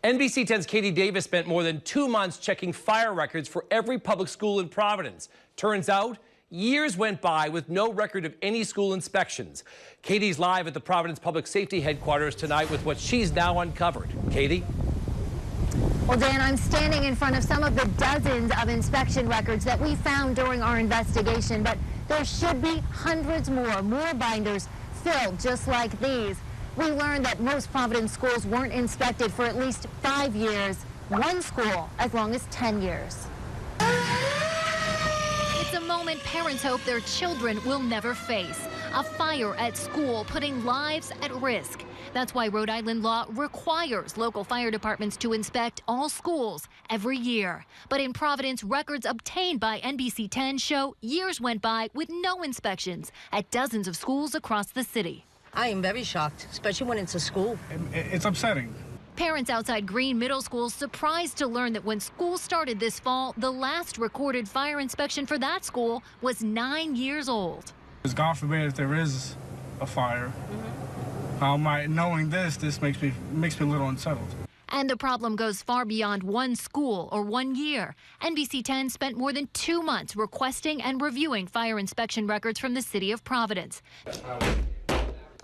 NBC 10's Katie Davis spent more than 2 months checking fire records for every public school in Providence. Turns out, years went by with no record of any school inspections. Katie's live at the Providence Public Safety Headquarters tonight with what she's now uncovered. Katie? Well, Dan, I'm standing in front of some of the dozens of inspection records that we found during our investigation, but there should be hundreds more binders filled just like these. We learned that most Providence schools weren't inspected for at least 5 years, one school as long as 10 years. It's a moment parents hope their children will never face. A fire at school putting lives at risk. That's why Rhode Island law requires local fire departments to inspect all schools every year. But in Providence, records obtained by NBC 10 show years went by with no inspections at dozens of schools across the city. I am very shocked, especially when it's a school. It's upsetting. Parents outside Green Middle School surprised to learn that when school started this fall, the last recorded fire inspection for that school was 9 years old. God forbid if there is a fire. Knowing this makes me a little unsettled. And the problem goes far beyond one school or 1 year. NBC 10 spent more than 2 months requesting and reviewing fire inspection records from the city of Providence.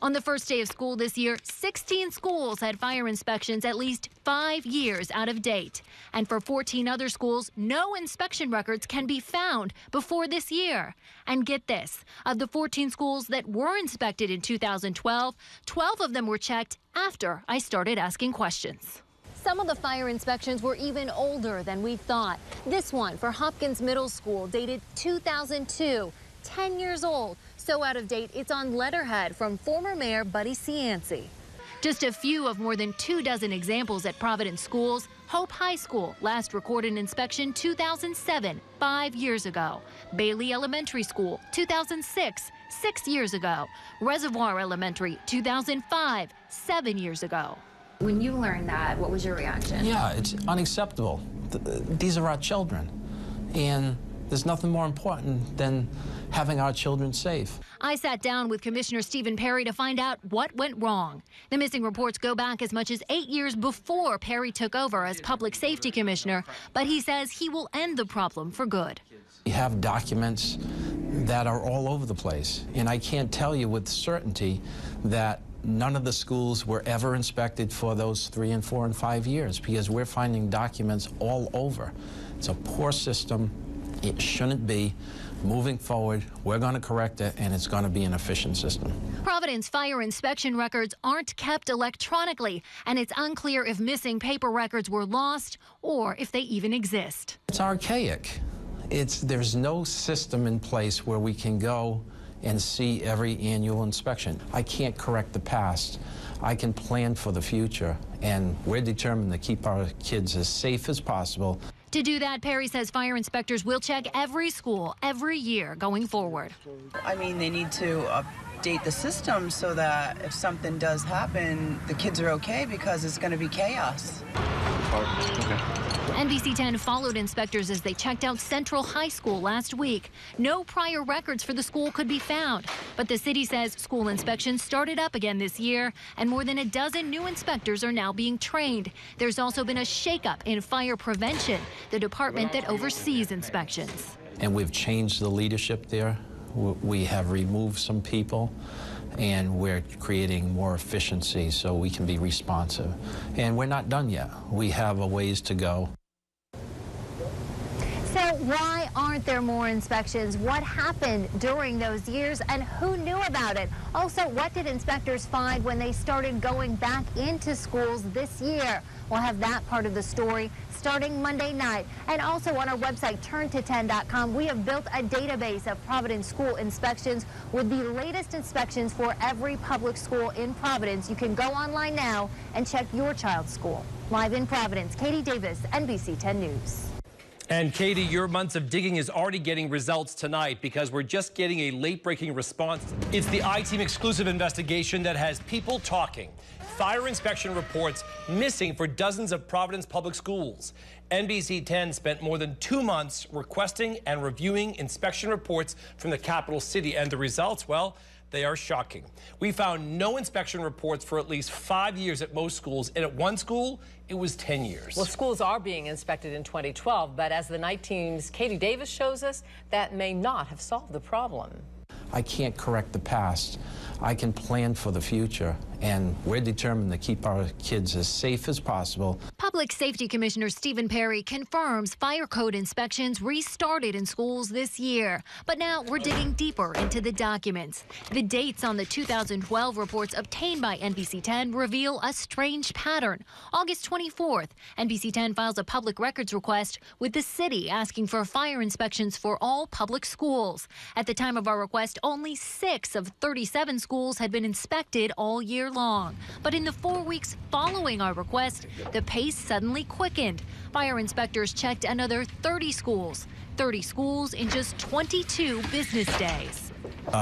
On the first day of school this year, 16 schools had fire inspections at least 5 years out of date. And for 14 other schools, no inspection records can be found before this year. And get this, of the 14 schools that were inspected in 2012, 12 of them were checked after I started asking questions. Some of the fire inspections were even older than we thought. This one for Hopkins Middle School dated 2002, 10 years old. So out of date, it's on letterhead from former Mayor Buddy Cianci. Just a few of more than 24 examples at Providence schools. Hope High School last recorded inspection 2007, 5 years ago. Bailey Elementary School, 2006, 6 years ago. Reservoir Elementary, 2005, 7 years ago. When you learned that, what was your reaction? Yeah, it's unacceptable. These are our children, and there's nothing more important than having our children safe. I sat down with Commissioner Stephen Perry to find out what went wrong. The missing reports go back as much as 8 years before Perry took over as Public Safety Commissioner, but he says he will end the problem for good. We have documents that are all over the place, and I can't tell you with certainty that none of the schools were ever inspected for those 3 and 4 and 5 years, because we're finding documents all over. It's a poor system. It shouldn't be. Moving forward, we're going to correct it, and it's going to be an efficient system. Providence fire inspection records aren't kept electronically, and it's unclear if missing paper records were lost or if they even exist. It's archaic. There's no system in place where we can go and see every annual inspection. I can't correct the past. I can plan for the future, and we're determined to keep our kids as safe as possible. To do that, Perry says fire inspectors will check every school every year going forward. I mean, they need to update the system so that if something does happen, the kids are okay, because it's going to be chaos. Okay. NBC 10 followed inspectors as they checked out Central High School last week. No prior records for the school could be found, but the city says school inspections started up again this year, and more than a dozen new inspectors are now being trained. There's also been a shakeup in fire prevention, the department that oversees inspections. And we've changed the leadership there. We have removed some people, and we're creating more efficiency so we can be responsive. And we're not done yet. We have a ways to go. So why aren't there more inspections? What happened during those years, and who knew about it? Also, what did inspectors find when they started going back into schools this year? We'll have that part of the story starting Monday night. And also on our website, turnto10.com, we have built a database of Providence school inspections with the latest inspections for every public school in Providence. You can go online now and check your child's school. Live in Providence, Katie Davis, NBC 10 News. And Katie, your months of digging is already getting results tonight, because we're just getting a late-breaking response. It's the I-Team exclusive investigation that has people talking. Fire inspection reports missing for dozens of Providence public schools. NBC 10 spent more than 2 months requesting and reviewing inspection reports from the capital city, and the results, well, They are shocking. We found no inspection reports for at least 5 years at most schools, and at one school, it was 10 years. Well, schools are being inspected in 2012, but as the night team's Katie Davis shows us, that may not have solved the problem. I can't correct the past. I can plan for the future, and we're determined to keep our kids as safe as possible. Public Safety Commissioner Stephen Perry confirms fire code inspections restarted in schools this year. But now we're digging deeper into the documents. The dates on the 2012 reports obtained by NBC 10 reveal a strange pattern. August 24th, NBC 10 files a public records request with the city asking for fire inspections for all public schools. At the time of our request, only 6 of 37 schools had been inspected all year long. But in the 4 weeks following our request, the pace suddenly quickened. Fire inspectors checked another 30 schools. 30 schools in just 22 business days.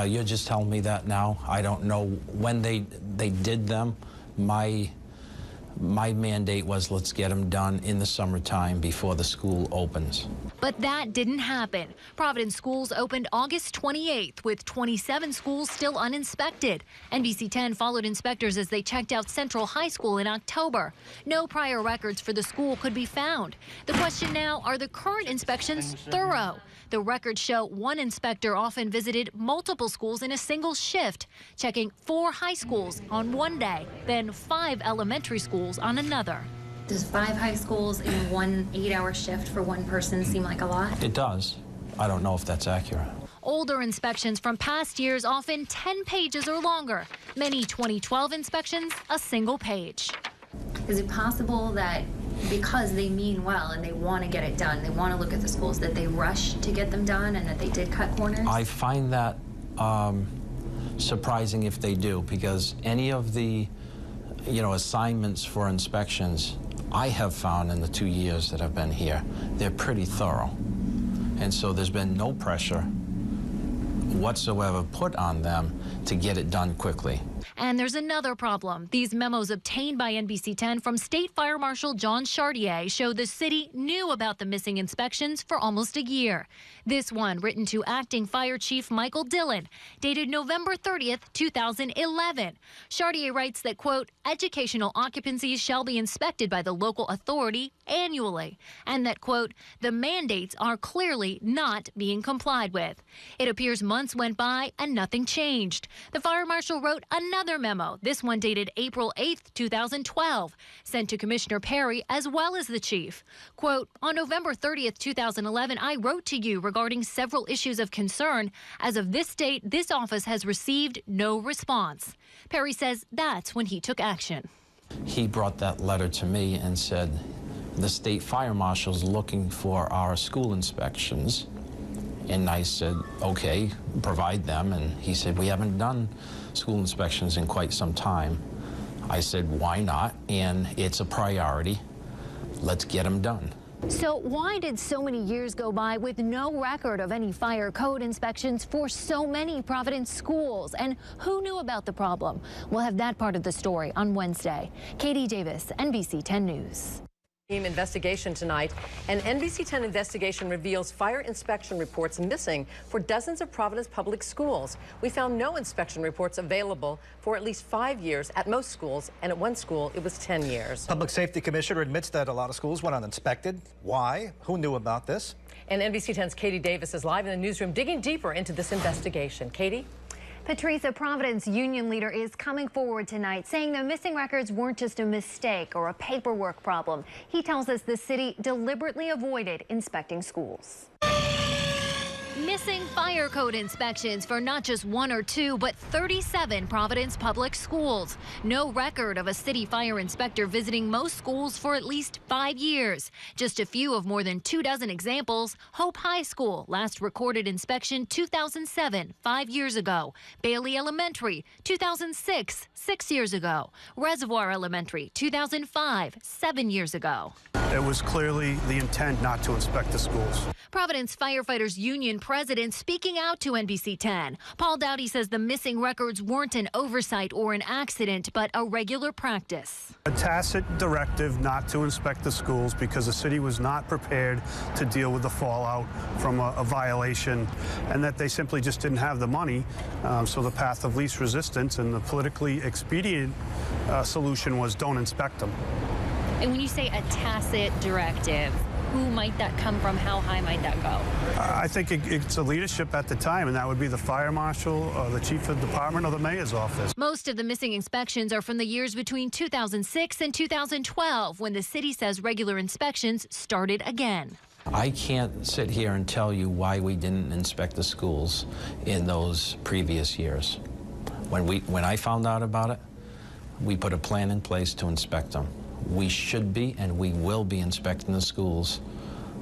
You're just telling me that now? I don't know when they did them. My mandate was, let's get them done in the summertime before the school opens. But that didn't happen. Providence schools opened August 28th, with 27 schools still uninspected. NBC 10 followed inspectors as they checked out Central High School in October. No prior records for the school could be found. The question now, are the current inspections thorough? The records show one inspector often visited multiple schools in a single shift, checking 4 high schools on one day, then 5 elementary schools on another. Does 5 high schools in one 8-hour shift for one person seem like a lot? It does. I don't know if that's accurate. Older inspections from past years, often 10 pages or longer. Many 2012 inspections, a single page. Is it possible that because they mean well and they want to get it done, they want to look at the schools, that they rush to get them done and that they did cut corners? I find that surprising if they do, because any of the assignments for inspections I have found in the 2 years that I've been here, they're pretty thorough. And so there's been no pressure whatsoever put on them to get it done quickly. And there's another problem. These memos obtained by NBC 10 from State Fire Marshal John Chartier show the city knew about the missing inspections for almost a year. This one, written to Acting Fire Chief Michael Dillon, dated November 30th, 2011. Chartier writes that, quote, educational occupancies shall be inspected by the local authority annually, and that, quote, the mandates are clearly not being complied with. It appears months went by and nothing changed. The fire marshal wrote another memo, this one dated April 8th, 2012, sent to Commissioner Perry as well as the chief. Quote, on November 30th, 2011, I wrote to you regarding several issues of concern. As of this date, this office has received no response. Perry says that's when he took action. He brought that letter to me and said, the state fire marshal's looking for our school inspections. And I said, okay, provide them. And he said, we haven't done school inspections in quite some time. I said, why not? And it's a priority. Let's get them done. So why did so many years go by with no record of any fire code inspections for so many Providence schools? And who knew about the problem? We'll have that part of the story on Wednesday. Katie Davis, NBC 10 News. Investigation tonight. An NBC 10 investigation reveals fire inspection reports missing for dozens of Providence public schools. We found no inspection reports available for at least 5 years at most schools, and at one school it was 10 years. Public Safety Commissioner admits that a lot of schools went uninspected. Why? Who knew about this? And NBC 10's Katie Davis is live in the newsroom digging deeper into this investigation. Katie? Patrice, a Providence union leader, is coming forward tonight saying the missing records weren't just a mistake or a paperwork problem. He tells us the city deliberately avoided inspecting schools. Missing fire code inspections for not just 1 or 2, but 37 Providence public schools. No record of a city fire inspector visiting most schools for at least 5 years. Just a few of more than 24 examples. Hope High School, last recorded inspection 2007, 5 years ago. Bailey Elementary, 2006, 6 years ago. Reservoir Elementary, 2005, 7 years ago. It was clearly the intent not to inspect the schools. Providence Firefighters Union president speaking out to NBC 10. Paul Dowdy says the missing records weren't an oversight or an accident, but a regular practice. A tacit directive not to inspect the schools because the city was not prepared to deal with the fallout from a violation, and that they simply just didn't have the money. So the path of least resistance and the politically expedient solution was don't inspect them. And when you say a tacit directive, who might that come from? How high might that go? I think it's the leadership at the time, and that would be the fire marshal, the chief of department, or the mayor's office. Most of the missing inspections are from the years between 2006 and 2012, when the city says regular inspections started again. I can't sit here and tell you why we didn't inspect the schools in those previous years. When I found out about it, we put a plan in place to inspect them. We should be and we will be inspecting the schools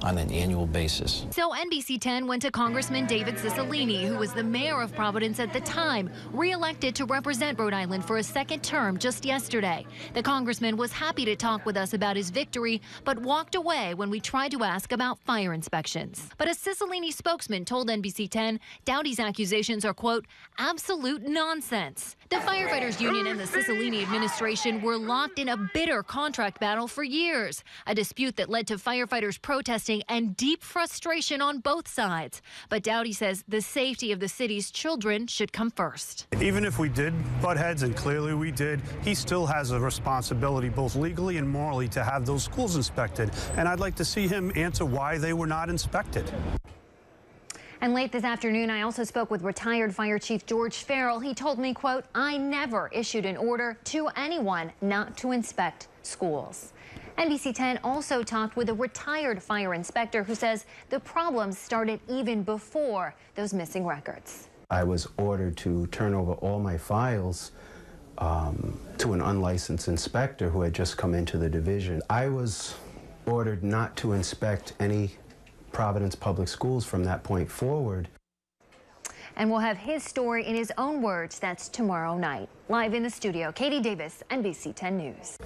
on an annual basis. So NBC 10 went to Congressman David Cicilline, who was the mayor of Providence at the time, re-elected to represent Rhode Island for a second term just yesterday. The congressman was happy to talk with us about his victory, but walked away when we tried to ask about fire inspections. But a Cicilline spokesman told NBC 10 Dowdy's accusations are, quote, absolute nonsense. The firefighters union and the Cicilline administration were locked in a bitter contract battle for years, a dispute that led to firefighters protesting and deep frustration on both sides. But Dowdy says the safety of the city's children should come first. Even if we did butt heads, and clearly we did, he still has a responsibility, both legally and morally, to have those schools inspected. And I'd like to see him answer why they were not inspected. And late this afternoon, I also spoke with retired Fire Chief George Farrell. He told me, quote, I never issued an order to anyone not to inspect schools. NBC 10 also talked with a retired fire inspector who says the problems started even before those missing records. I was ordered to turn over all my files to an unlicensed inspector who had just come into the division. I was ordered not to inspect any Providence Public Schools from that point forward. And we'll have his story in his own words. That's tomorrow night. Live in the studio, Katie Davis, NBC 10 News.